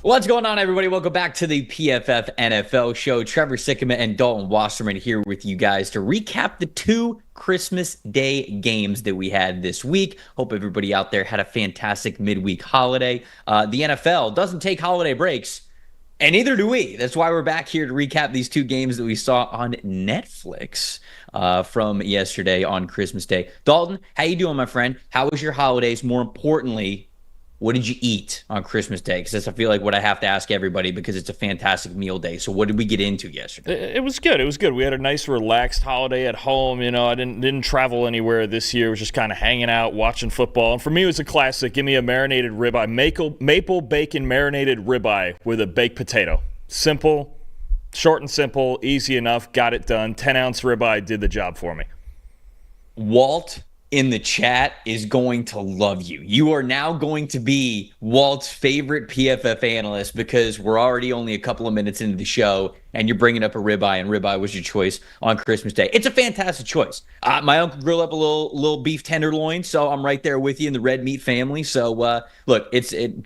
What's going on, everybody? Welcome back to the PFF NFL show. Trevor, Sikkema, and Dalton Wasserman here with you guys to recap the two Christmas Day games that we had this week. Hope everybody out there had a fantastic midweek holiday. The NFL doesn't take holiday breaks, and neither do we. That's why we're back here to recap these two games that we saw on Netflix from yesterday on Christmas Day. Dalton, how you doing, my friend? How was your holidays? More importantly, what did you eat on Christmas Day? Because that's, I feel like, what I have to ask everybody because it's a fantastic meal day. So what did we get into yesterday? It was good. It was good. We had a nice, relaxed holiday at home. You know, I didn't travel anywhere this year. It was just kind of hanging out, watching football. And for me, it was a classic. Give me a marinated ribeye, maple bacon marinated ribeye with a baked potato. Simple, short and simple, easy enough. Got it done. 10-ounce ribeye did the job for me. Walt in the chat is going to love you. You are now going to be Walt's favorite PFF analyst because we're already only a couple of minutes into the show and you're bringing up a ribeye, and ribeye was your choice on Christmas Day. It's a fantastic choice. My uncle grilled up a little beef tenderloin, so I'm right there with you in the red meat family. So look,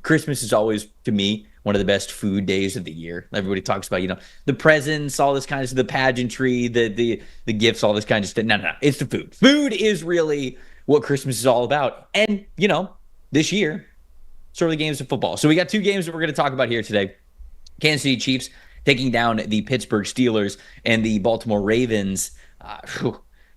Christmas is always, to me, one of the best food days of the year. Everybody talks about, the presents, all this kind of stuff, the pageantry, the gifts, all this kind of stuff. No. It's the food. Food is really what Christmas is all about. And, this year, sort of the games of football. So we got two games that we're going to talk about here today. Kansas City Chiefs taking down the Pittsburgh Steelers, and the Baltimore Ravens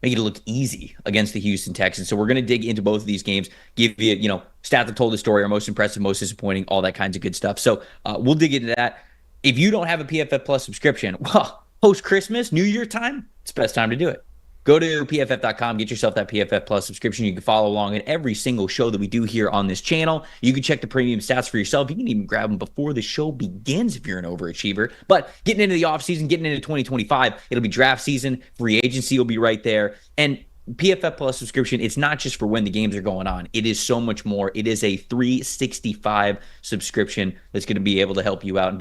make it look easy against the Houston Texans. So we're going to dig into both of these games, give you, stats that told the story, our most impressive, most disappointing, all that kinds of good stuff. So we'll dig into that. If you don't have a PFF Plus subscription, well, post-Christmas, New Year time, it's the best time to do it. Go to PFF.com, get yourself that PFF Plus subscription. You can follow along at every single show that we do here on this channel. You can check the premium stats for yourself. You can even grab them before the show begins if you're an overachiever. But getting into the offseason, getting into 2025, it'll be draft season. Free agency will be right there. And PFF Plus subscription, it's not just for when the games are going on. It is so much more. It is a 365 subscription that's going to be able to help you out and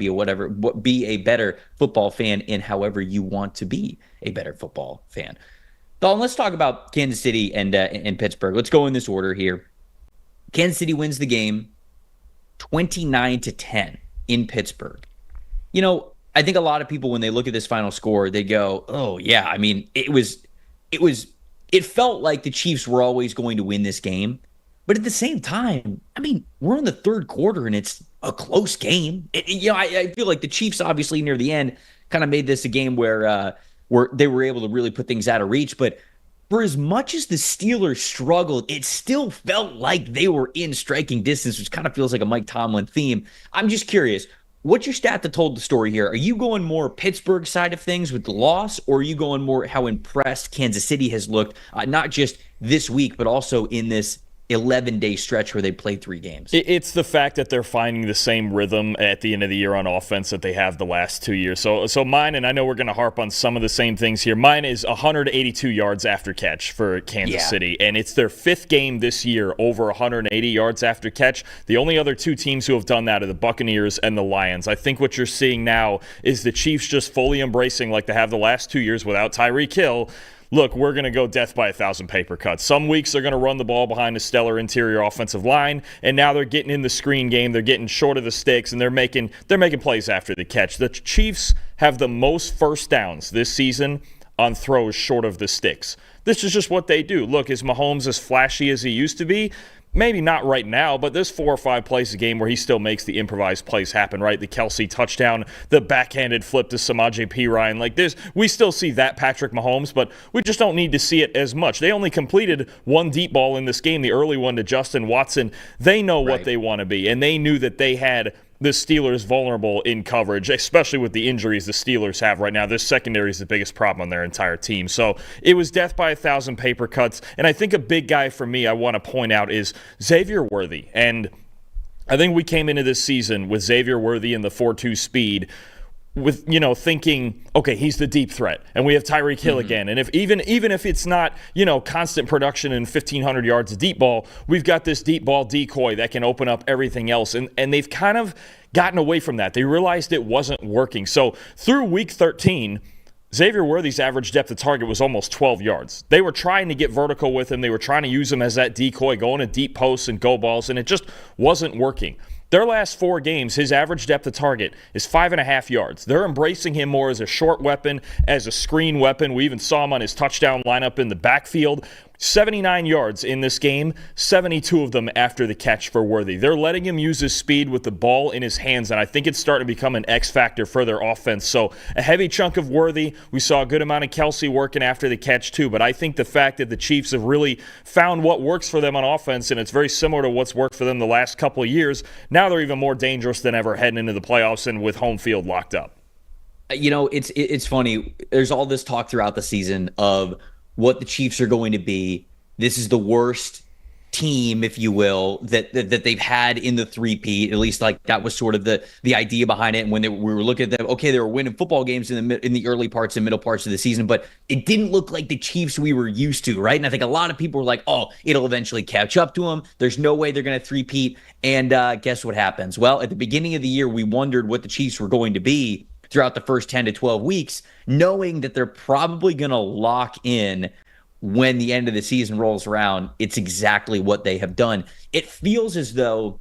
be a better football fan in however you want to be a better football fan. Dalton, let's talk about Kansas City and Pittsburgh. Let's go in this order here. Kansas City wins the game 29-10 in Pittsburgh. I think a lot of people, when they look at this final score, they go, "Oh yeah." I mean, it felt like the Chiefs were always going to win this game, but at the same time, I mean, we're in the third quarter and it's a close game. I feel like the Chiefs, obviously near the end, kind of made this a game where they were able to really put things out of reach. But for as much as the Steelers struggled, it still felt like they were in striking distance, which kind of feels like a Mike Tomlin theme. I'm just curious, what's your stat that told the story here? Are you going more Pittsburgh side of things with the loss, or are you going more how impressed Kansas City has looked, not just this week, but also in this 11-day stretch where they played 3 games? It's the fact that they're finding the same rhythm at the end of the year on offense that they have the last 2 years. So mine, and I know we're going to harp on some of the same things here, mine is 182 yards after catch for Kansas City, and it's their 5th game this year over 180 yards after catch. The only other 2 teams who have done that are the Buccaneers and the Lions. I think what you're seeing now is the Chiefs just fully embracing, like they have the last 2 years without Tyreek Hill, look, we're going to go death by 1,000 paper cuts. Some weeks they're going to run the ball behind a stellar interior offensive line, and now they're getting in the screen game. They're getting short of the sticks, and they're making plays after the catch. The Chiefs have the most first downs this season on throws short of the sticks. This is just what they do. Look, is Mahomes as flashy as he used to be? Maybe not right now, but there's 4 or 5 plays a game where he still makes the improvised plays happen, right? The Kelsey touchdown, the backhanded flip to Samaje Perine. Like this, we still see that Patrick Mahomes, but we just don't need to see it as much. They only completed 1 deep ball in this game, the early one to Justin Watson. They know what they want to be, and they knew that they had the Steelers vulnerable in coverage, especially with the injuries the Steelers have right now. This secondary is the biggest problem on their entire team. So it was death by 1,000 paper cuts. And I think a big guy for me I want to point out is Xavier Worthy. And I think we came into this season with Xavier Worthy in the 4.2 speed with, thinking, okay, he's the deep threat, and we have Tyreek Hill again. And if even if it's not, constant production and 1,500 yards of deep ball, we've got this deep ball decoy that can open up everything else. And they've kind of gotten away from that. They realized it wasn't working. So through week 13, Xavier Worthy's average depth of target was almost 12 yards. They were trying to get vertical with him. They were trying to use him as that decoy, go into deep posts and go balls, and it just wasn't working. Their last 4 games, his average depth of target is 5.5 yards. They're embracing him more as a short weapon, as a screen weapon. We even saw him on his touchdown lineup in the backfield. 79 yards in this game, 72 of them after the catch for Worthy. They're letting him use his speed with the ball in his hands, and I think it's starting to become an X factor for their offense. So a heavy chunk of Worthy. We saw a good amount of Kelsey working after the catch too, but I think the fact that the Chiefs have really found what works for them on offense, and it's very similar to what's worked for them the last couple of years, now they're even more dangerous than ever heading into the playoffs and with home field locked up. It's funny. There's all this talk throughout the season of what the Chiefs are going to be. This is the worst team, if you will, that they've had in the three-peat. At least, like, that was sort of the idea behind it. And when we were looking at them, okay, they were winning football games in the early parts and middle parts of the season, but it didn't look like the Chiefs we were used to, right? And I think a lot of people were like, oh, it'll eventually catch up to them. There's no way they're going to three-peat. And guess what happens? Well, at the beginning of the year, we wondered what the Chiefs were going to be throughout the first 10 to 12 weeks, knowing that they're probably going to lock in when the end of the season rolls around. It's exactly what they have done. It feels as though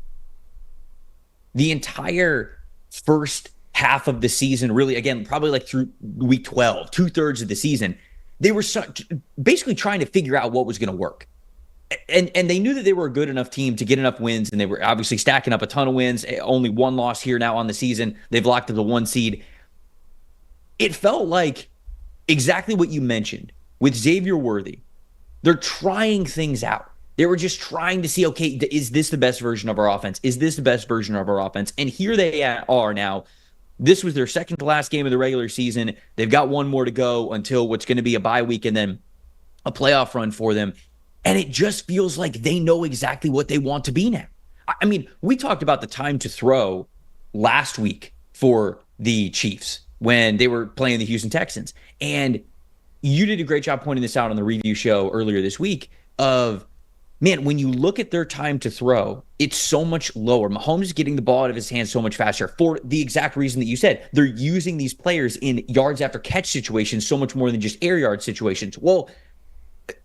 the entire first half of the season, really, again, probably like through week 12, 2/3 of the season, they were basically trying to figure out what was going to work. And they knew that they were a good enough team to get enough wins, and they were obviously stacking up a ton of wins. Only one loss here now on the season. They've locked up the 1 seed. It felt like exactly what you mentioned with Xavier Worthy. They're trying things out. They were just trying to see, okay, is this the best version of our offense? Is this the best version of our offense? And here they are now. This was their second to last game of the regular season. They've got one more to go until what's going to be a bye week and then a playoff run for them. And it just feels like they know exactly what they want to be now. I mean, we talked about the time to throw last week for the Chiefs when they were playing the Houston Texans. And you did a great job pointing this out on the review show earlier this week of, man, when you look at their time to throw, it's so much lower. Mahomes is getting the ball out of his hands so much faster for the exact reason that you said. They're using these players in yards after catch situations so much more than just air yard situations. Well,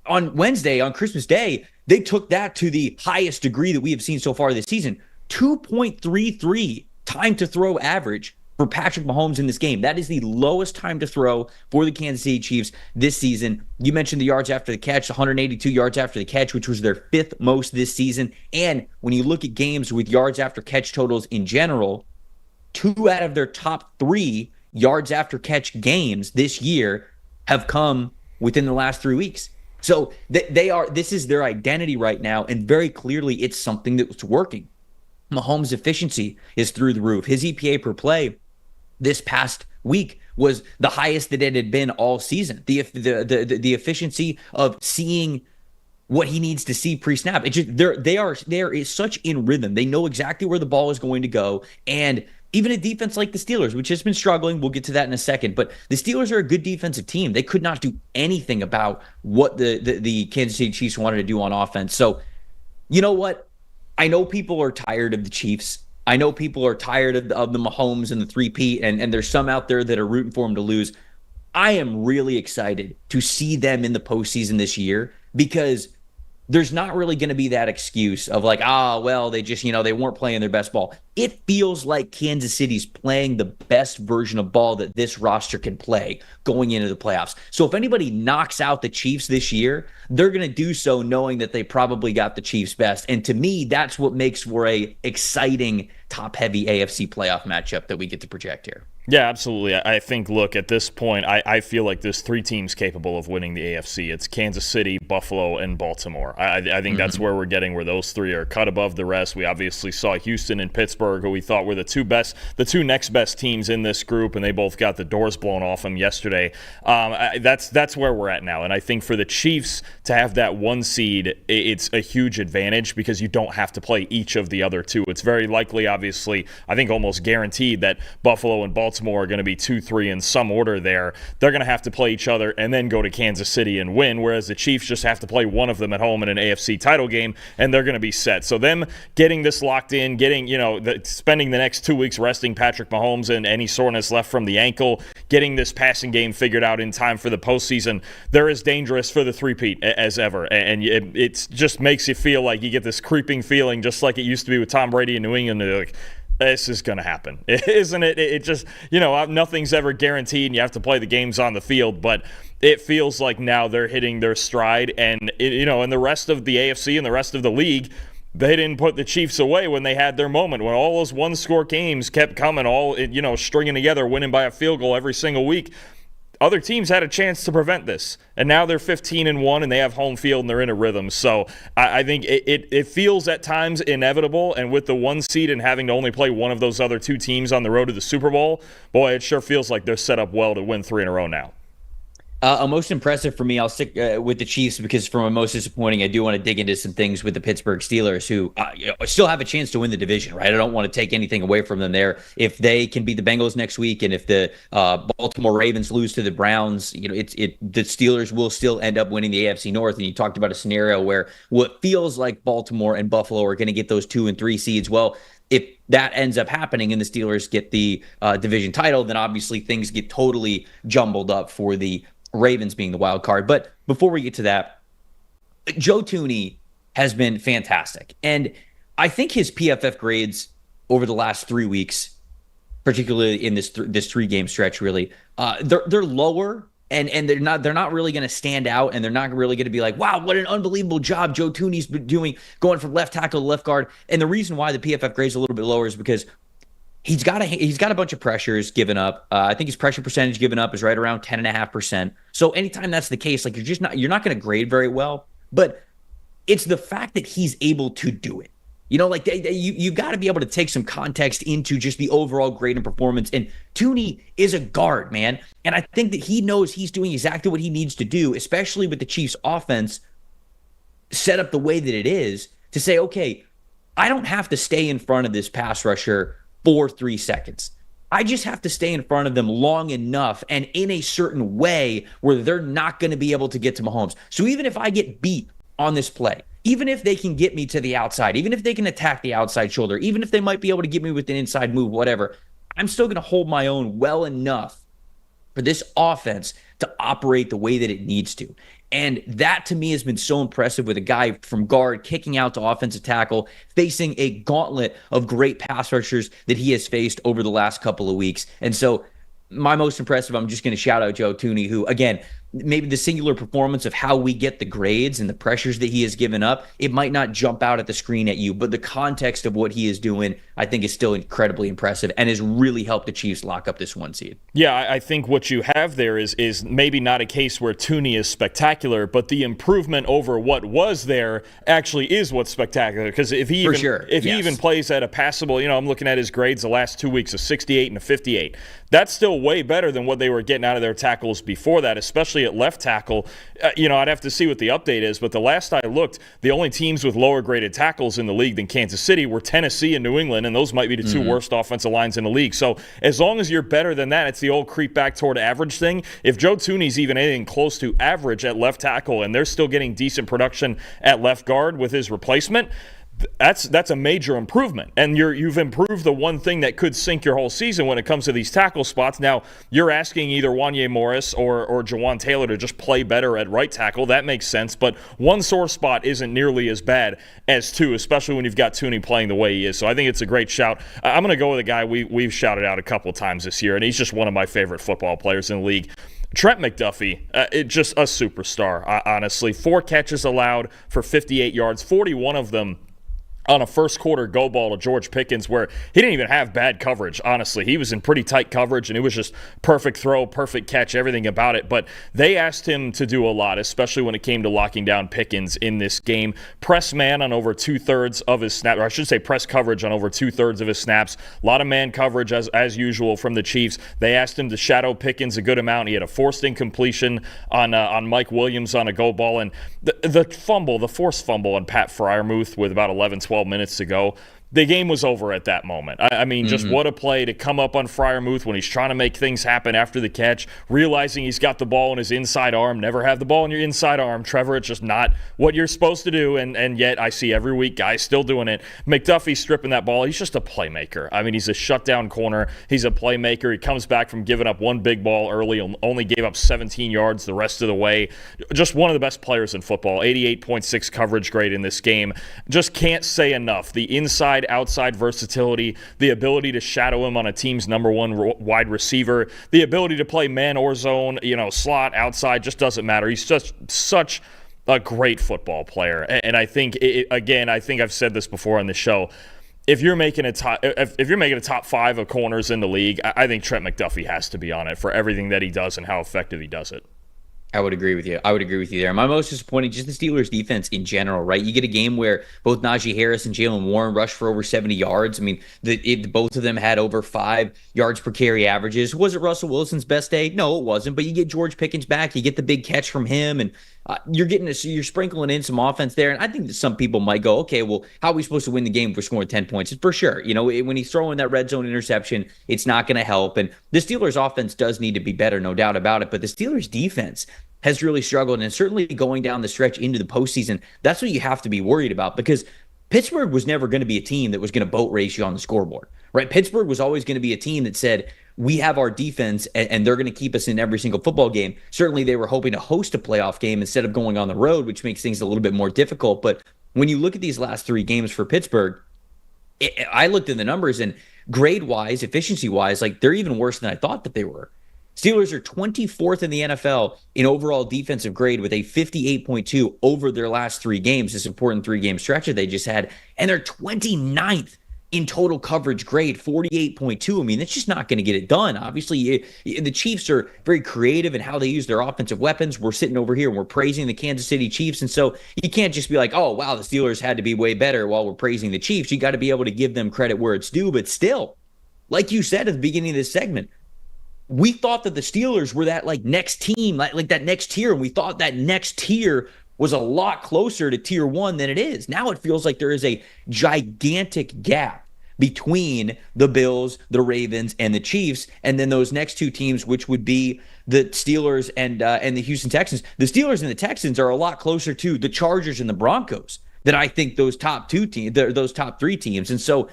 on Wednesday, on Christmas Day, they took that to the highest degree that we have seen so far this season. 2.33 time to throw average for Patrick Mahomes in this game. That is the lowest time to throw for the Kansas City Chiefs this season. You mentioned the yards after the catch, 182 yards after the catch, which was their 5th most this season. And when you look at games with yards after catch totals in general, 2 out of their top 3 yards after catch games this year have come within the last 3 weeks. So this is their identity right now, and very clearly it's something that's working. Mahomes' efficiency is through the roof. His EPA per play this past week was the highest that it had been all season. The efficiency of seeing what he needs to see pre-snap. They are such in rhythm. They know exactly where the ball is going to go. And even a defense like the Steelers, which has been struggling, we'll get to that in a second, but the Steelers are a good defensive team. They could not do anything about what the Kansas City Chiefs wanted to do on offense. So, you know what? I know people are tired of the Chiefs. I know people are tired of the Mahomes and the three-peat, and there's some out there that are rooting for them to lose. I am really excited to see them in the postseason this year, because there's not really going to be that excuse of like, well, they just, they weren't playing their best ball. It feels like Kansas City's playing the best version of ball that this roster can play going into the playoffs. So if anybody knocks out the Chiefs this year, they're going to do so knowing that they probably got the Chiefs best. And to me, that's what makes for a exciting top-heavy AFC playoff matchup that we get to project here. Yeah, absolutely. I think, look, at this point, I feel like there's 3 teams capable of winning the AFC. It's Kansas City, Buffalo, and Baltimore. I think that's where we're getting, where those 3 are cut above the rest. We obviously saw Houston and Pittsburgh, who we thought were the 2 next best teams in this group, and they both got the doors blown off them yesterday. That's where we're at now. And I think for the Chiefs to have that 1 seed, it's a huge advantage because you don't have to play each of the other 2. It's very likely, obviously, I think almost guaranteed that Buffalo and Baltimore Baltimore are going to be 2-3 in some order there. They're going to have to play each other and then go to Kansas City and win, whereas the Chiefs just have to play one of them at home in an AFC title game, and they're going to be set. So them getting this locked in, spending the next 2 weeks resting Patrick Mahomes and any soreness left from the ankle, getting this passing game figured out in time for the postseason, they're as dangerous for the three-peat as ever. And it just makes you feel like you get this creeping feeling just like it used to be with Tom Brady in New England. They're like, this is going to happen, isn't it? It just, nothing's ever guaranteed, and you have to play the games on the field, but it feels like now they're hitting their stride, and, and the rest of the AFC and the rest of the league, they didn't put the Chiefs away when they had their moment, when all those one-score games kept coming, all, stringing together, winning by a field goal every single week. Other teams had a chance to prevent this, and now they're 15-1, and they have home field, and they're in a rhythm. So I think it feels at times inevitable, and with the 1 seed and having to only play one of those other 2 teams on the road to the Super Bowl, boy, it sure feels like they're set up well to win 3 in a row now. Most impressive for me, I'll stick with the Chiefs, because from a most disappointing, I do want to dig into some things with the Pittsburgh Steelers, who still have a chance to win the division, right? I don't want to take anything away from them there. If they can beat the Bengals next week, and if the Baltimore Ravens lose to the Browns, the Steelers will still end up winning the AFC North. And you talked about a scenario where what feels like Baltimore and Buffalo are going to get those 2 and 3 seeds. Well, if that ends up happening and the Steelers get the division title, then obviously things get totally jumbled up for the Ravens being the wild card. But before we get to that, Joe Thuney has been fantastic. And I think his PFF grades over the last 3 weeks, particularly in this 3-game stretch, really, they're lower, and they're not really going to stand out, and they're not really going to be like, wow, what an unbelievable job Joe Thuney's been doing, going from left tackle to left guard. And the reason why the PFF grades a little bit lower is because he's got a bunch of pressures given up. I think his pressure percentage given up is right around 10.5%. So anytime that's the case, like you're not going to grade very well. But it's the fact that he's able to do it. You've got to be able to take some context into just the overall grade and performance. And Thuney is a guard, man. And I think that he knows he's doing exactly what he needs to do, especially with the Chiefs' offense set up the way that it is, to say, okay, I don't have to stay in front of this pass rusher for 3 seconds. I just have to stay in front of them long enough and in a certain way where they're not going to be able to get to Mahomes. So even if I get beat on this play, even if they can get me to the outside, even if they can attack the outside shoulder, even if they might be able to get me with an inside move, whatever, I'm still going to hold my own well enough for this offense to operate the way that it needs to. And that, to me, has been so impressive, with a guy from guard kicking out to offensive tackle, facing a gauntlet of great pass rushers that he has faced over the last couple of weeks. And so my most impressive, I'm just going to shout out Joe Thuney, who, again, maybe the singular performance of how we get the grades and the pressures that he has given up, it might not jump out at the screen at you, but the context of what he is doing, I think, is still incredibly impressive and has really helped the Chiefs lock up this 1 seed. Yeah, I think what you have there is maybe not a case where Thuney is spectacular, but the improvement over what was there actually is what's spectacular. Because if he even plays at a passable, I'm looking at his grades the last 2 weeks, a 68 and a 58. That's still way better than what they were getting out of their tackles before that, especially at left tackle. I'd have to see what the update is, but the last I looked, the only teams with lower graded tackles in the league than Kansas City were Tennessee and New England, and those might be the 2 worst offensive lines in the league. So as long as you're better than that, it's the old creep back toward average thing. If Joe Thuney's even anything close to average at left tackle, and they're still getting decent production at left guard with his replacement, that's a major improvement. And you've improved the one thing that could sink your whole season when it comes to these tackle spots. Now, you're asking either Wanye Morris or Jawan Taylor to just play better at right tackle. That makes sense. But one sore spot isn't nearly as bad as 2, especially when you've got Thuney playing the way he is. So I think it's a great shout. I'm going to go with a guy we've shouted out a couple times this year, and he's just one of my favorite football players in the league. Trent McDuffie, just a superstar, honestly. 4 catches allowed for 58 yards, 41 of them on a first quarter go ball to George Pickens, where he didn't even have bad coverage, honestly. He was in pretty tight coverage, and it was just perfect throw, perfect catch, everything about it. But they asked him to do a lot, especially when it came to locking down Pickens in this game. Press man on over 2/3 of his snaps, or I should say press coverage on over 2/3 of his snaps. A lot of man coverage, as usual, from the Chiefs. They asked him to shadow Pickens a good amount. He had a forced incompletion on Mike Williams on a go ball. And the forced fumble on Pat Freiermuth with about 11, 12 minutes to go, the game was over at that moment. I mean, just what a play to come up on Freiermuth when he's trying to make things happen after the catch, realizing he's got the ball in his inside arm. Never have the ball in your inside arm, Trevor. It's just not what you're supposed to do, and yet I see every week guys still doing it. McDuffie stripping that ball. He's just a playmaker. I mean, he's a shutdown corner. He's a playmaker. He comes back from giving up one big ball early, only gave up 17 yards the rest of the way. Just one of the best players in football. 88.6 coverage grade in this game. Just can't say enough. The inside-outside versatility, the ability to shadow him on a team's number one wide receiver, the ability to play man or zone, slot, outside, just doesn't matter. He's just such a great football player. And I think, I think I've said this before on the show, if you're making a top 5 of corners in the league, I think Trent McDuffie has to be on it for everything that he does and how effective he does it. I would agree with you. There. My most disappointing, just the Steelers defense in general, right? You get a game where both Najee Harris and Jalen Warren rushed for over 70 yards. I mean, both of them had over 5 yards per carry averages. Was it Russell Wilson's best day? No, it wasn't. But you get George Pickens back. You get the big catch from him, and you're sprinkling in some offense there. And I think that some people might go, okay, well, how are we supposed to win the game if we're scoring 10 points? For sure. When he's throwing that red zone interception, it's not going to help. And the Steelers offense does need to be better, no doubt about it. But the Steelers defense has really struggled, and certainly going down the stretch into the postseason, that's what you have to be worried about, because Pittsburgh was never going to be a team that was going to boat race you on the scoreboard, right? Pittsburgh was always going to be a team that said, we have our defense, and they're going to keep us in every single football game. Certainly they were hoping to host a playoff game instead of going on the road, which makes things a little bit more difficult. But when you look at these last 3 games for Pittsburgh, I looked at the numbers, and grade-wise, efficiency-wise, like they're even worse than I thought that they were. Steelers are 24th in the NFL in overall defensive grade with a 58.2 over their last 3 games, this important 3-game stretch that they just had. And they're 29th in total coverage grade, 48.2. I mean, that's just not going to get it done. Obviously, the Chiefs are very creative in how they use their offensive weapons. We're sitting over here and we're praising the Kansas City Chiefs. And so you can't just be like, oh, wow, the Steelers had to be way better while we're praising the Chiefs. You got to be able to give them credit where it's due. But still, like you said at the beginning of this segment, we thought that the Steelers were that next team, like that next tier. And we thought that next tier was a lot closer to tier 1 than it is. Now it feels like there is a gigantic gap between the Bills, the Ravens, and the Chiefs, and then those next 2 teams, which would be the Steelers and the Houston Texans. The Steelers and the Texans are a lot closer to the Chargers and the Broncos than I think those top 3 teams. And so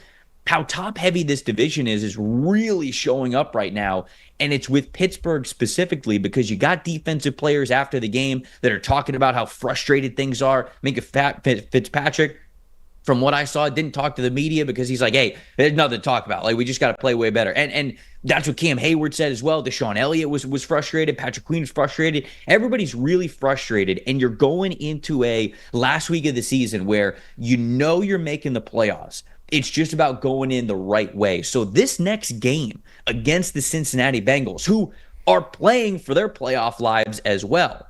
how top-heavy this division is really showing up right now, and it's with Pittsburgh specifically because you got defensive players after the game that are talking about how frustrated things are. Minka Fitzpatrick, from what I saw, didn't talk to the media because he's like, hey, there's nothing to talk about. We just got to play way better. And that's what Cam Hayward said as well. Deshaun Elliott was frustrated. Patrick Queen was frustrated. Everybody's really frustrated, and you're going into a last week of the season where you're making the playoffs. It's just about going in the right way. So this next game against the Cincinnati Bengals, who are playing for their playoff lives as well,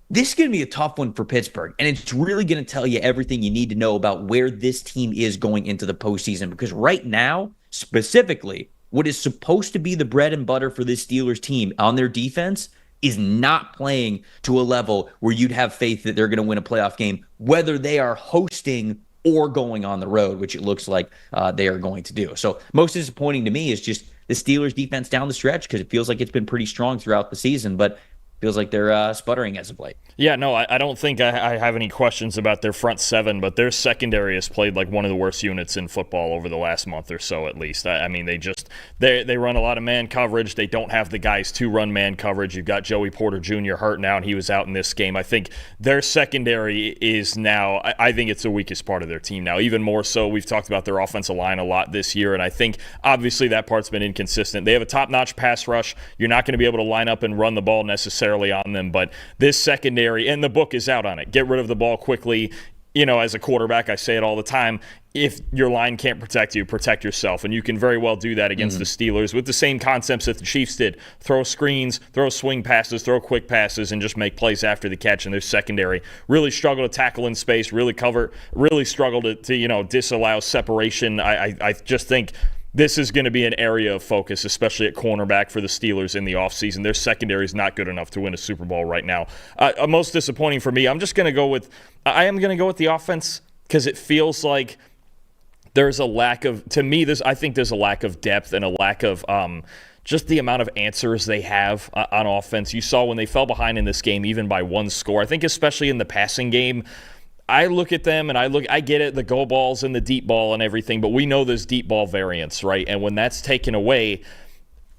this is going to be a tough one for Pittsburgh. And it's really going to tell you everything you need to know about where this team is going into the postseason. Because right now, specifically, what is supposed to be the bread and butter for this Steelers team on their defense is not playing to a level where you'd have faith that they're going to win a playoff game, whether they are hosting or going on the road, which it looks like they are going to do. So most disappointing to me is just the Steelers defense down the stretch, because it feels like it's been pretty strong throughout the season, but feels like they're sputtering as of late. Yeah, no, I don't think I have any questions about their front 7, but their secondary has played like one of the worst units in football over the last month or so, at least. I mean, they run a lot of man coverage. They don't have the guys to run man coverage. You've got Joey Porter Jr. hurt now, and he was out in this game. I think their secondary is now, I think it's the weakest part of their team now, even more so. We've talked about their offensive line a lot this year, and I think obviously that part's been inconsistent. They have a top-notch pass rush. You're not going to be able to line up and run the ball necessarily on them, but this secondary, and the book is out on it, get rid of the ball quickly. As a quarterback, I say it all the time, if your line can't protect you, protect yourself, and you can very well do that against the Steelers with the same concepts that the Chiefs did. Throw screens, throw swing passes, throw quick passes, and just make plays after the catch. And their secondary really struggle to tackle in space, really struggle to disallow separation. I just think this is going to be an area of focus, especially at cornerback for the Steelers in the offseason. Their secondary is not good enough to win a Super Bowl right now. Most disappointing for me, I'm going to go with the offense, because it feels like there's a lack of, to me, I think there's a lack of depth and a lack of just the amount of answers they have on offense. You saw when they fell behind in this game, even by one score. I think especially in the passing game, I look at them and I get it, the go balls and the deep ball and everything, but we know there's deep ball variance, right? And when that's taken away,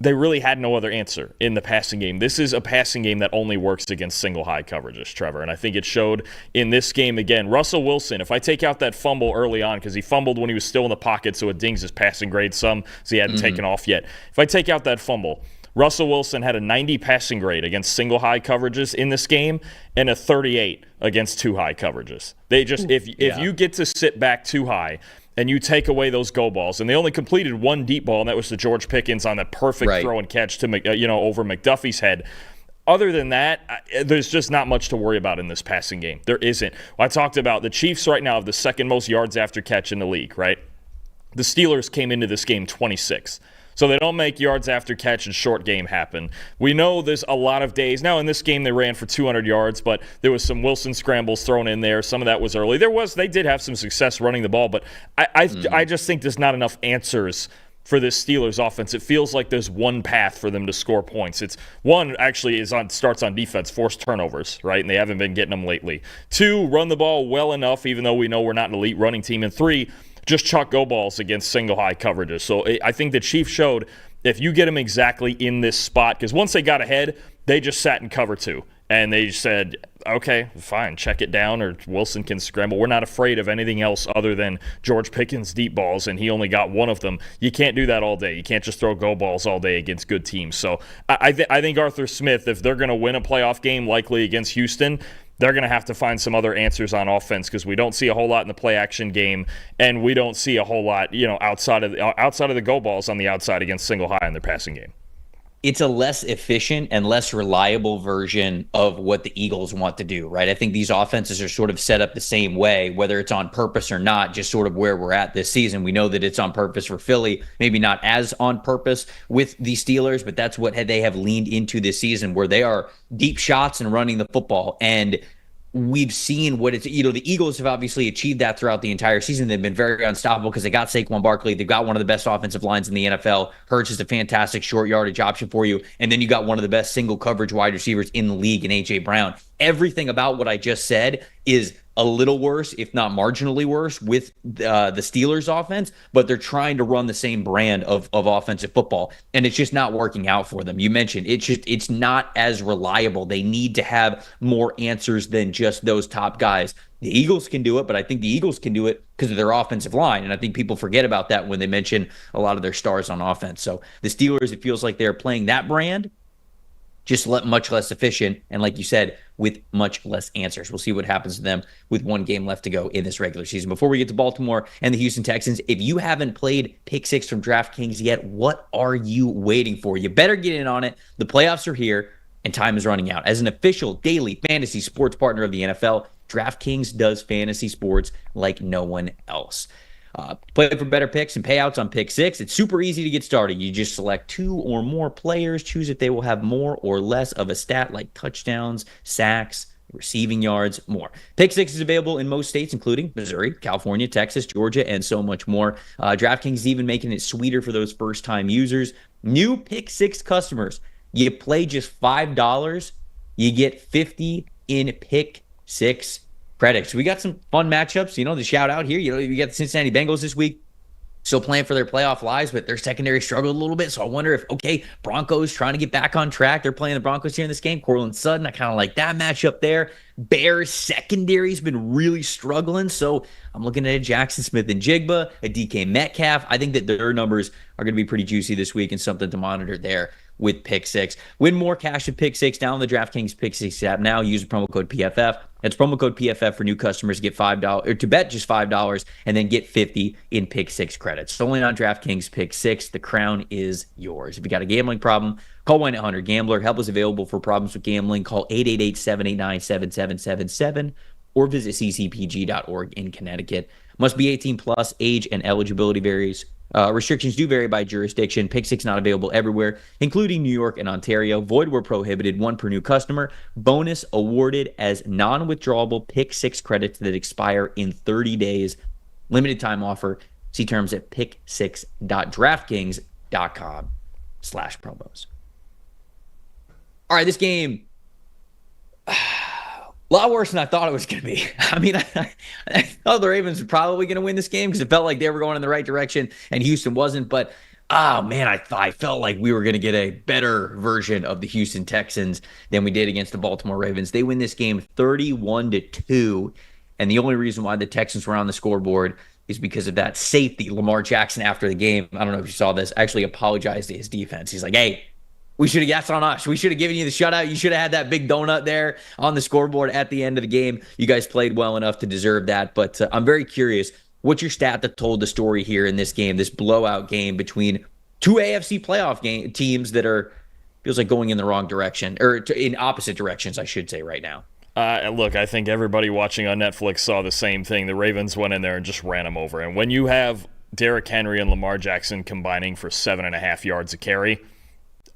they really had no other answer in the passing game. This is a passing game that only works against single high coverages, Trevor. And I think it showed in this game again. Russell Wilson, if I take out that fumble early on, because he fumbled when he was still in the pocket, so it dings his passing grade some, so he hadn't taken off yet. If I take out that fumble, Russell Wilson had a 90 passing grade against single high coverages in this game and a 38 against two high coverages. They just, if you get to sit back too high, and you take away those go balls, and they only completed one deep ball, and that was to George Pickens on that perfect throw and catch to over McDuffie's head. Other than that, there's just not much to worry about in this passing game. There isn't. I talked about the Chiefs right now have the second most yards after catch in the league, right? The Steelers came into this game 26th. So they don't make yards after catch and short game happen. We know there's a lot of days. Now, in this game, they ran for 200 yards, but there was some Wilson scrambles thrown in there. Some of that was early. They did have some success running the ball, but I just think there's not enough answers for this Steelers offense. It feels like there's one path for them to score points. It's one actually starts on defense, force turnovers, right? And they haven't been getting them lately. Two, run the ball well enough, even though we know we're not an elite running team. And three, just chuck go balls against single high coverages. So I think the Chiefs showed if you get them exactly in this spot, because once they got ahead, they just sat in cover two. And they said, okay, fine, check it down, or Wilson can scramble. We're not afraid of anything else other than George Pickens' deep balls, and he only got one of them. You can't do that all day. You can't just throw go balls all day against good teams. So I think Arthur Smith, if they're going to win a playoff game, likely against Houston, they're going to have to find some other answers on offense, because we don't see a whole lot in the play action game, and we don't see a whole lot, outside of the go balls on the outside against single high in their passing game. It's a less efficient and less reliable version of what the Eagles want to do, right? I think these offenses are sort of set up the same way, whether it's on purpose or not, just sort of where we're at this season. We know that it's on purpose for Philly, maybe not as on purpose with the Steelers, but that's what they have leaned into this season, where they are deep shots and running the football. And we've seen what it's, the Eagles have obviously achieved that throughout the entire season. They've been very unstoppable because they got Saquon Barkley. They've got one of the best offensive lines in the NFL. Hurts is a fantastic short yardage option for you. And then you got one of the best single coverage wide receivers in the league in A.J. Brown. Everything about what I just said is a little worse, if not marginally worse, with the Steelers offense, but they're trying to run the same brand of offensive football, and it's just not working out for them. You mentioned it's not as reliable. They need to have more answers than just those top guys. The Eagles can do it, but I think the Eagles can do it because of their offensive line, and I think people forget about that when they mention a lot of their stars on offense. So the Steelers, it feels like they're playing that brand, just much less efficient, and like you said, with much less answers. We'll see what happens to them with one game left to go in this regular season. Before we get to Baltimore and the Houston Texans, if you haven't played Pick 6 from DraftKings yet, what are you waiting for? You better get in on it. The playoffs are here, and time is running out. As an official daily fantasy sports partner of the NFL, DraftKings does fantasy sports like no one else. Play for better picks and payouts on Pick 6. It's super easy to get started. You just select 2 or more players, choose if they will have more or less of a stat like touchdowns, sacks, receiving yards, more. Pick 6 is available in most states, including Missouri, California, Texas, Georgia, and so much more. DraftKings is even making it sweeter for those first-time users. New Pick 6 customers, you play just $5, you get 50 in Pick 6 credits. We got some fun matchups, to shout out here. You got the Cincinnati Bengals this week, still playing for their playoff lives, but their secondary struggled a little bit. So I wonder if, Broncos trying to get back on track. They're playing the Broncos here in this game. Courtland Sutton, I kind of like that matchup there. Bears secondary's been really struggling. So I'm looking at a Jackson Smith and Jigba, a DK Metcalf. I think that their numbers are going to be pretty juicy this week and something to monitor there with Pick 6. Win more cash with Pick 6. Download the DraftKings Pick 6 app now. Use the promo code PFF. That's promo code PFF for new customers. Get $5 or to bet just $5 and then get 50 in Pick 6 credits. It's only on DraftKings Pick 6. The crown is yours. If you got a gambling problem, call 1-800-GAMBLER. Help is available for problems with gambling. Call 888-789-7777 or visit ccpg.org in Connecticut. Must be 18 plus. Age and eligibility varies. Restrictions do vary by jurisdiction. Pick 6 not available everywhere, including New York and Ontario. Void where prohibited. 1 per new customer. Bonus awarded as non-withdrawable Pick 6 credits that expire in 30 days. Limited time offer. See terms at pick6.draftkings.com/promos. All right, this game, a lot worse than I thought it was going to be. I mean, I thought the Ravens were probably going to win this game because it felt like they were going in the right direction and Houston wasn't. But, oh, man, I felt like we were going to get a better version of the Houston Texans than we did against the Baltimore Ravens. They win this game 31-2. And the only reason why the Texans were on the scoreboard is because of that safety. Lamar Jackson, after the game, I don't know if you saw this, actually apologized to his defense. He's like, hey, that's on us. We should have given you the shutout. You should have had that big donut there on the scoreboard at the end of the game. You guys played well enough to deserve that. But I'm very curious, what's your stat that told the story here in this game, this blowout game between two AFC playoff teams that feels like going in the wrong direction, or in opposite directions, I should say, right now? Look, I think everybody watching on Netflix saw the same thing. The Ravens went in there and just ran them over. And when you have Derrick Henry and Lamar Jackson combining for 7.5 yards a carry,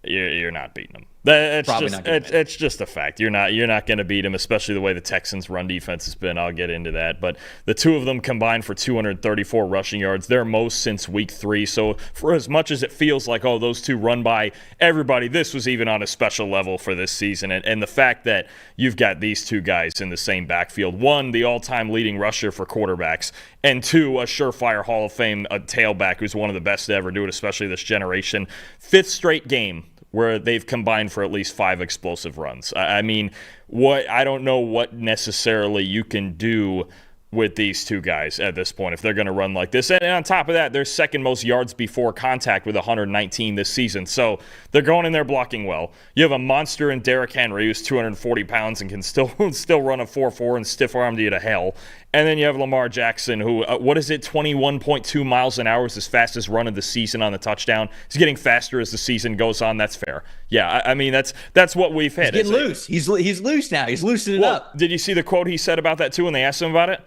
you're not beating them. It's just a fact. You're not going to beat them, especially the way the Texans' run defense has been. I'll get into that. But the two of them combined for 234 rushing yards, their most since week 3. So for as much as it feels like, oh, those two run by everybody, this was even on a special level for this season. And the fact that you've got these two guys in the same backfield, one, the all-time leading rusher for quarterbacks, and two, a surefire Hall of Fame tailback who's one of the best to ever do it, especially this generation. 5th straight game where they've combined for at least 5 explosive runs. I mean, I don't know what necessarily you can do with these two guys at this point if they're going to run like this. And on top of that, they're second most yards before contact with 119 this season. So they're going in there blocking well. You have a monster in Derrick Henry who's 240 pounds and can still run a 4.4 and stiff-armed you to hell. And then you have Lamar Jackson who, 21.2 miles an hour is his fastest run of the season on the touchdown. He's getting faster as the season goes on. That's fair. Yeah, I mean, that's what we've hit. He's getting loose. He's loose now. He's loosening it up. Did you see the quote he said about that too when they asked him about it?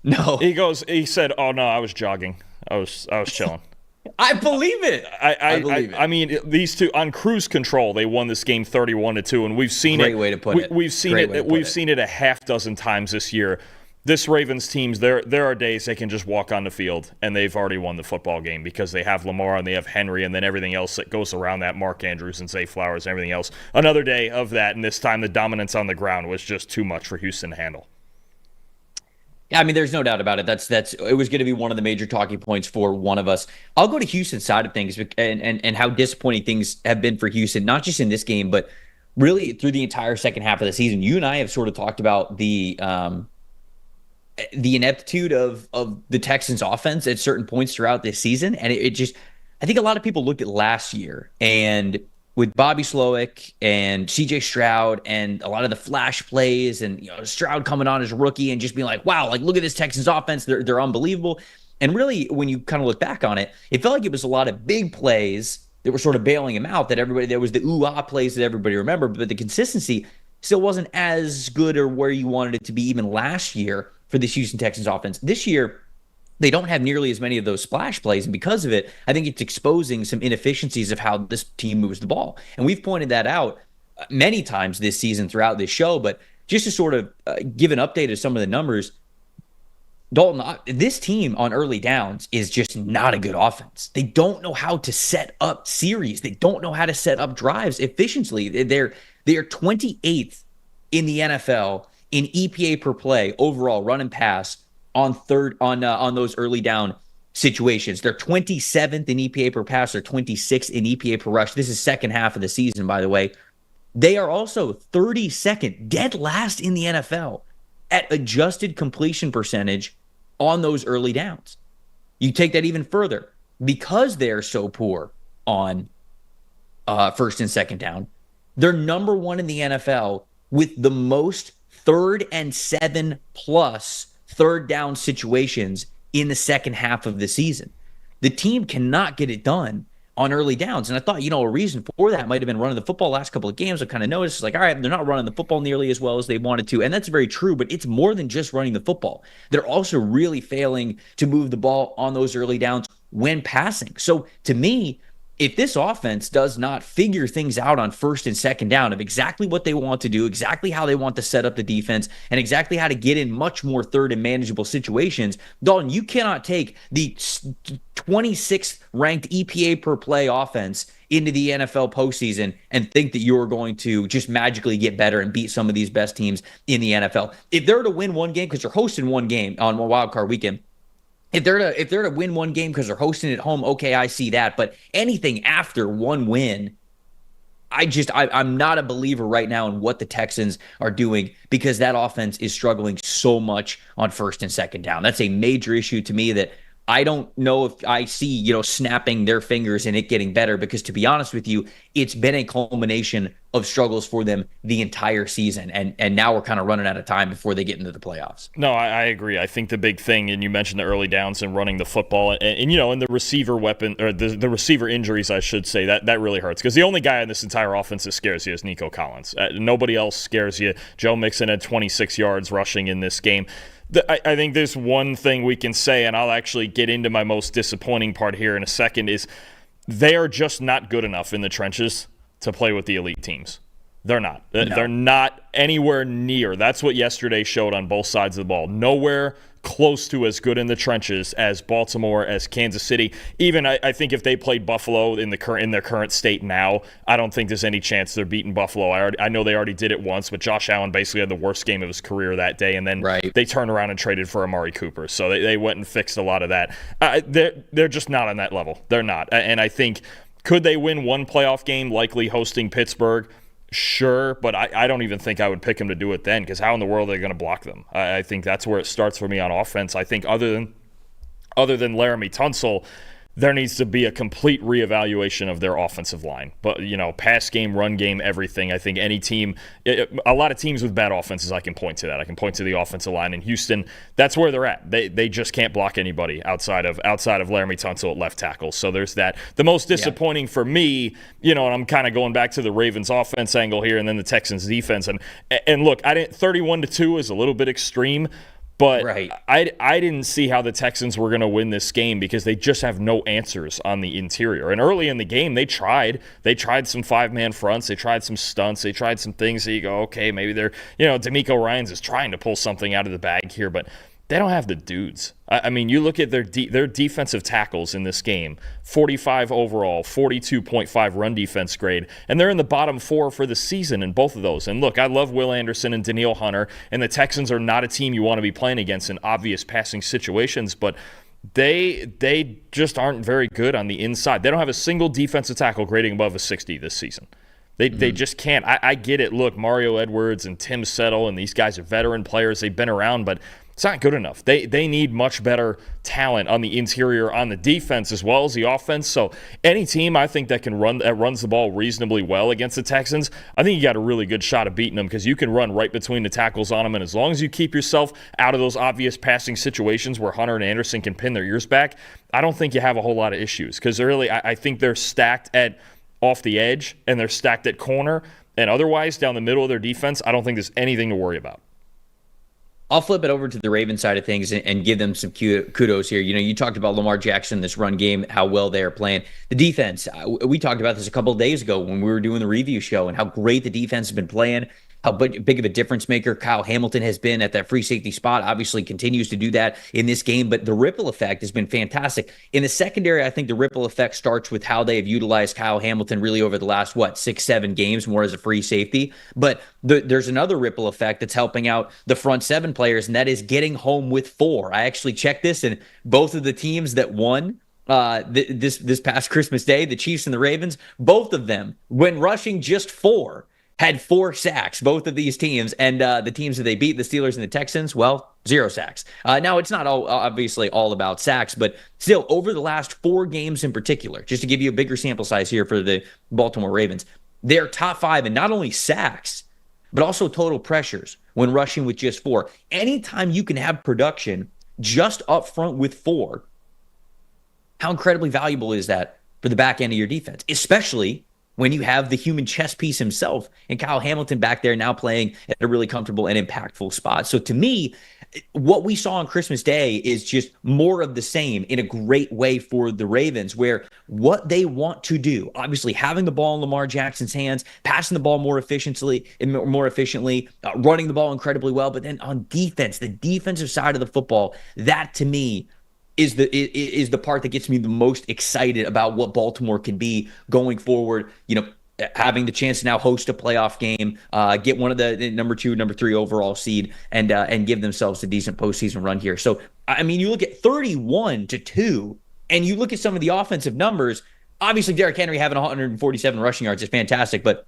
No. He said, "Oh no, I was jogging. I was chilling." I believe it. I believe it. I mean, these two on cruise control, they won this game 31-2, and we've seen Great way to put it. We've seen it. We've seen it a half dozen times this year. This Ravens teams, there are days they can just walk on the field and they've already won the football game because they have Lamar and they have Henry and then everything else that goes around that, Mark Andrews and Zay Flowers and everything else. Another day of that, and this time the dominance on the ground was just too much for Houston to handle. Yeah, I mean, there's no doubt about it. It was going to be one of the major talking points for one of us. I'll go to Houston's side of things and how disappointing things have been for Houston, not just in this game, but really through the entire second half of the season. You and I have sort of talked about the ineptitude of the Texans offense at certain points throughout this season. And it just, I think a lot of people looked at last year and with Bobby Slowick and CJ Stroud and a lot of the flash plays and, Stroud coming on as a rookie and just being like, wow, like look at this Texans offense. They're unbelievable. And really, when you kind of look back on it, it felt like it was a lot of big plays that were sort of bailing him out, there was the ooh-ah plays that everybody remembered, but the consistency still wasn't as good or where you wanted it to be even last year for this Houston Texans offense. This year, they don't have nearly as many of those splash plays, and because of it, I think it's exposing some inefficiencies of how this team moves the ball. And we've pointed that out many times this season throughout this show, but just to sort of give an update of some of the numbers, Dalton, this team on early downs is just not a good offense. They don't know how to set up series. They don't know how to set up drives efficiently. They are 28th in the NFL in EPA per play overall, run and pass on those early down situations. They're 27th in EPA per pass. They're 26th in EPA per rush. This is second half of the season, by the way. They are also 32nd, dead last in the NFL at adjusted completion percentage on those early downs. You take that even further. Because they're so poor on first and second down, they're number one in the NFL with the most 3rd and 7 plus third down situations in the second half of the season. The team cannot get it done on early downs. And I thought, a reason for that might have been running the football last couple of games. I kind of noticed, all right, they're not running the football nearly as well as they wanted to. And that's very true, but it's more than just running the football. They're also really failing to move the ball on those early downs when passing. So to me, if this offense does not figure things out on first and second down of exactly what they want to do, exactly how they want to set up the defense, and exactly how to get in much more third and manageable situations, Dalton, you cannot take the 26th ranked EPA per play offense into the NFL postseason and think that you're going to just magically get better and beat some of these best teams in the NFL. If they're to win one game, because they're hosting one game on wild card weekend, if they're to win one game because they're hosting at home, okay, I see that. But anything after one win, I'm not a believer right now in what the Texans are doing, because that offense is struggling so much on first and second down. That's a major issue to me that I don't know if I see, snapping their fingers and it getting better, because to be honest with you, it's been a culmination of struggles for them the entire season. And now we're kind of running out of time before they get into the playoffs. No, I agree. I think the big thing, and you mentioned the early downs and running the football, and the receiver weapon, or the receiver injuries, I should say, that really hurts, because the only guy in this entire offense that scares you is Nico Collins. Nobody else scares you. Joe Mixon had 26 yards rushing in this game. I think there's one thing we can say, and I'll actually get into my most disappointing part here in a second, is they are just not good enough in the trenches to play with the elite teams. They're not. No. They're not anywhere near. That's what yesterday showed on both sides of the ball. Nowhere close to as good in the trenches as Baltimore, as Kansas City. Even I think if they played Buffalo in their current state now, I don't think there's any chance they're beating Buffalo. I know they already did it once, but Josh Allen basically had the worst game of his career that day, and then they turned around and traded for Amari Cooper. So they went and fixed a lot of that. They're just not on that level. They're not. And I think, could they win one playoff game, likely hosting Pittsburgh? Sure, but I don't even think I would pick them to do it then, because how in the world are they going to block them? I think that's where it starts for me on offense. I think other than Laramie Tunsil, there needs to be a complete reevaluation of their offensive line. But, pass game, run game, everything. I think any team, a lot of teams with bad offenses, I can point to that. I can point to the offensive line in Houston. That's where they're at. They just can't block anybody outside of Laramie Tunsil at left tackle. So there's that. The most disappointing for me, and I'm kind of going back to the Ravens offense angle here, and then the Texans defense. And look, 31-2 is a little bit extreme. But I didn't see how the Texans were going to win this game, because they just have no answers on the interior. And early in the game, they tried some five-man fronts. They tried some stunts. They tried some things that you go, okay, maybe they're, D'Amico Ryans is trying to pull something out of the bag here, but they don't have the dudes. I mean, you look at their defensive tackles in this game, 45 overall, 42.5 run defense grade, and they're in the bottom 4 for the season in both of those. And look, I love Will Anderson and Danielle Hunter, and the Texans are not a team you want to be playing against in obvious passing situations, but they just aren't very good on the inside. They don't have a single defensive tackle grading above a 60 this season. They just can't. I get it. Look, Mario Edwards and Tim Settle and these guys are veteran players. They've been around, but it's not good enough. They need much better talent on the interior, on the defense as well as the offense. So any team I think that runs the ball reasonably well against the Texans, I think you got a really good shot of beating them, because you can run right between the tackles on them, and as long as you keep yourself out of those obvious passing situations where Hunter and Anderson can pin their ears back, I don't think you have a whole lot of issues, because really I think they're stacked at off the edge and they're stacked at corner, and otherwise down the middle of their defense, I don't think there's anything to worry about. I'll flip it over to the Ravens side of things and give them some kudos here. You talked about Lamar Jackson, this run game, how well they are playing. The defense, we talked about this a couple of days ago when we were doing the review show, and how great the defense has been playing, how big of a difference maker Kyle Hamilton has been at that free safety spot. Obviously continues to do that in this game, but the ripple effect has been fantastic. In the secondary, I think the ripple effect starts with how they have utilized Kyle Hamilton really over the last, 6-7 games, more as a free safety. But there's another ripple effect that's helping out the front 7 players, and that is getting home with 4. I actually checked this, and both of the teams that won this past Christmas Day, the Chiefs and the Ravens, both of them, when rushing just 4, had 4 sacks, both of these teams. And the teams that they beat, the Steelers and the Texans, 0 sacks. Now, it's not obviously all about sacks, but still, over the last 4 games in particular, just to give you a bigger sample size here for the Baltimore Ravens, they're top 5 in not only sacks, but also total pressures when rushing with just 4. Anytime you can have production just up front with 4, how incredibly valuable is that for the back end of your defense, especially when you have the human chess piece himself and Kyle Hamilton back there now playing at a really comfortable and impactful spot. So to me, what we saw on Christmas Day is just more of the same in a great way for the Ravens, where what they want to do, obviously having the ball in Lamar Jackson's hands, passing the ball more efficiently, running the ball incredibly well. But then on defense, the defensive side of the football, that to me is the part that gets me the most excited about what Baltimore can be going forward. Having the chance to now host a playoff game, get one of the number 2, number 3 overall seed, and give themselves a decent postseason run here. So, I mean, you look at 31-2, and you look at some of the offensive numbers. Obviously, Derrick Henry having 147 rushing yards is fantastic, but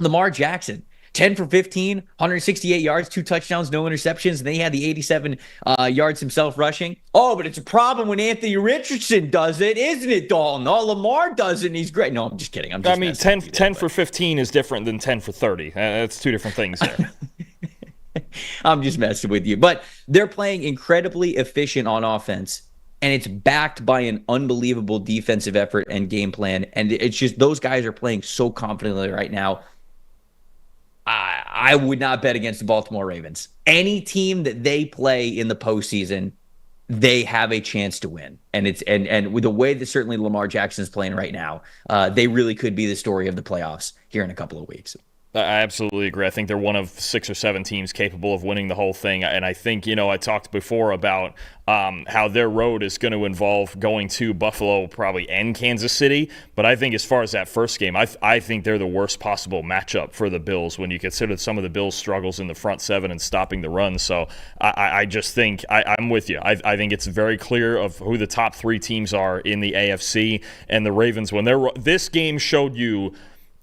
Lamar Jackson, 10 for 15, 168 yards, 2 touchdowns, no interceptions. And then he had the 87 yards himself rushing. Oh, but it's a problem when Anthony Richardson does it, isn't it, Dalton? Oh, Lamar does it, and he's great. No, I'm just kidding. 10 for 15 is different than 10 for 30. That's 2 different things there. I'm just messing with you. But they're playing incredibly efficient on offense, and it's backed by an unbelievable defensive effort and game plan. And it's just those guys are playing so confidently right now. I would not bet against the Baltimore Ravens. Any team that they play in the postseason, they have a chance to win. And with the way that certainly Lamar Jackson is playing right now, they really could be the story of the playoffs here in a couple of weeks. I absolutely agree. I think they're one of 6 or 7 teams capable of winning the whole thing. And I think, I talked before about how their road is going to involve going to Buffalo probably and Kansas City. But I think as far as that first game, I think they're the worst possible matchup for the Bills when you consider some of the Bills' struggles in the front 7 and stopping the run. So I just think I'm with you. I think it's very clear of who the top 3 teams are in the AFC, and the Ravens, this game showed you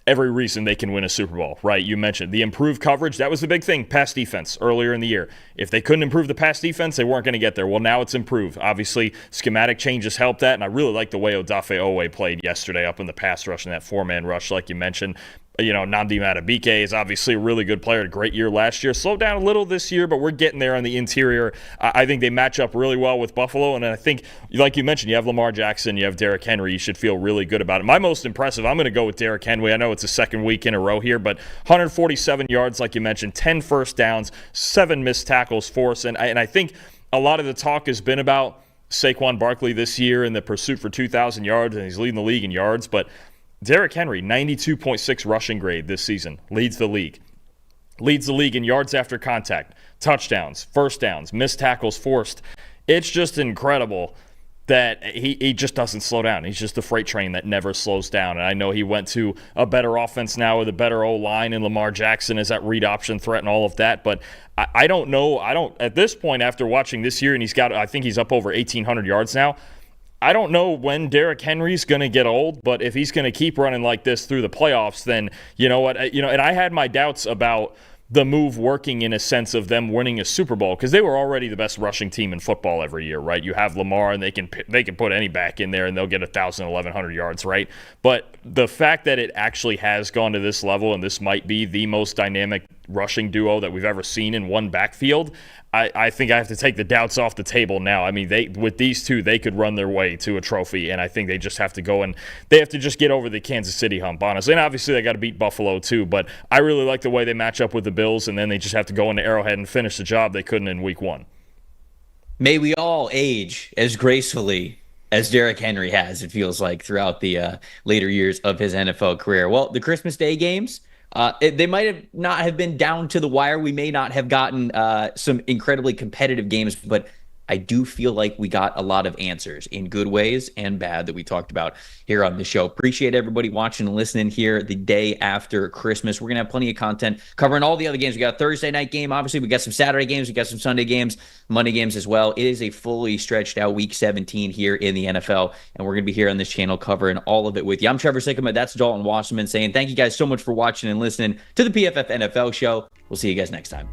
every reason they can win a Super Bowl, right? You mentioned the improved coverage. That was the big thing, pass defense earlier in the year. If they couldn't improve the pass defense, they weren't going to get there. Well, now it's improved. Obviously, schematic changes helped that, and I really like the way Odafe Owe played yesterday up in the pass rush and that 4-man rush like you mentioned. Nnamdi Madubuike is obviously a really good player, a great year last year. Slowed down a little this year, but we're getting there on the interior. I think they match up really well with Buffalo, and I think, like you mentioned, you have Lamar Jackson, you have Derrick Henry. You should feel really good about it. My most impressive, I'm going to go with Derrick Henry. I know it's the second week in a row here, but 147 yards, like you mentioned, 10 first downs, 7 missed tackles forced, and I think a lot of the talk has been about Saquon Barkley this year in the pursuit for 2,000 yards, and he's leading the league in yards, but Derrick Henry, 92.6 rushing grade this season, leads the league. Leads the league in yards after contact, touchdowns, first downs, missed tackles forced. It's just incredible that he just doesn't slow down. He's just a freight train that never slows down. And I know he went to a better offense now with a better O-line, and Lamar Jackson is that read option threat and all of that. But I don't know. At this point, after watching this year, and I think he's up over 1,800 yards now, I don't know when Derrick Henry's going to get old, but if he's going to keep running like this through the playoffs, then you know what? And I had my doubts about the move working in a sense of them winning a Super Bowl because they were already the best rushing team in football every year, right? You have Lamar, and they can put any back in there, and they'll get 1,000, 1,100 yards, right? But the fact that it actually has gone to this level, and this might be the most dynamic rushing duo that we've ever seen in one backfield, I think I have to take the doubts off the table now. I mean, with these two, they could run their way to a trophy, and I think they just have to go and they have to just get over the Kansas City hump, honestly. And obviously, they got to beat Buffalo too, but I really like the way they match up with the Bills, and then they just have to go into Arrowhead and finish the job they couldn't in Week 1. May we all age as gracefully as Derrick Henry has, it feels like, throughout the later years of his NFL career. Well, the Christmas Day games, they might have not have been down to the wire. We may not have gotten some incredibly competitive games, but I do feel like we got a lot of answers in good ways and bad that we talked about here on the show. Appreciate everybody watching and listening here the day after Christmas. We're going to have plenty of content covering all the other games. We got a Thursday night game. Obviously, we got some Saturday games. We got some Sunday games, Monday games as well. It is a fully stretched out Week 17 here in the NFL, and we're going to be here on this channel covering all of it with you. I'm Trevor Sikkema. That's Dalton Wasserman saying thank you guys so much for watching and listening to the PFF NFL show. We'll see you guys next time.